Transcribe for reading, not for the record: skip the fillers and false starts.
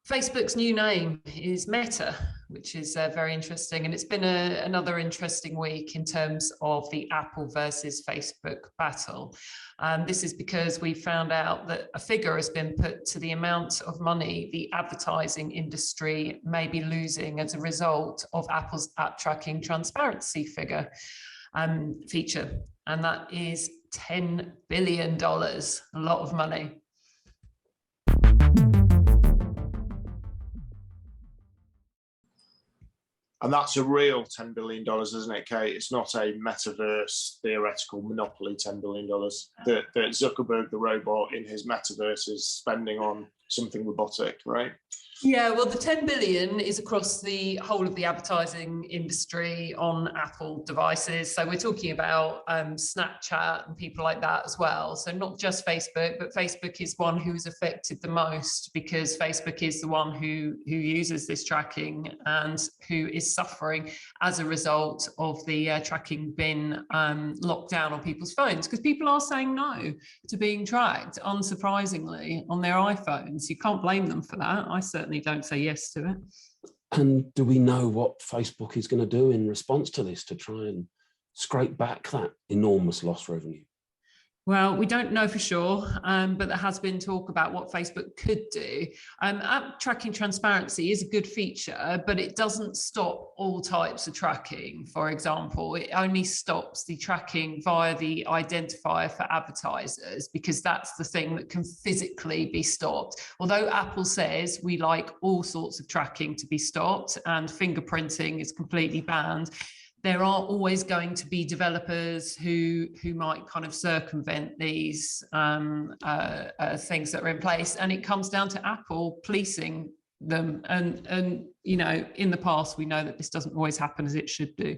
Facebook's new name is Meta, which is very interesting. And it's been another interesting week in terms of the Apple versus Facebook battle. This is because we found out that a figure has been put to the amount of money the advertising industry may be losing as a result of Apple's app tracking transparency feature. And that is $10 billion, a lot of money. And that's a real $10 billion, isn't it, Kate? It's not a metaverse theoretical monopoly $10 billion that Zuckerberg, the robot in his metaverse, is spending on something robotic, right? Yeah, well, the 10 billion is across the whole of the advertising industry on Apple devices. So we're talking about Snapchat and people like that as well. So not just Facebook, but Facebook is one who is affected the most because Facebook is the one who uses this tracking and who is suffering as a result of the tracking being locked down on people's phones, because people are saying no to being tracked, unsurprisingly, on their iPhones. You can't blame them for that. I certainly don't say yes to it. And do we know what Facebook is going to do in response to this to try and scrape back that enormous lost revenue? Well, we don't know for sure, but there has been talk about what Facebook could do. App tracking transparency is a good feature, but it doesn't stop all types of tracking. For example, it only stops the tracking via the identifier for advertisers, because that's the thing that can physically be stopped. Although Apple says we like all sorts of tracking to be stopped and fingerprinting is completely banned, there are always going to be developers who might kind of circumvent these things that are in place, and it comes down to Apple policing them. And you know, in the past, we know that this doesn't always happen as it should do.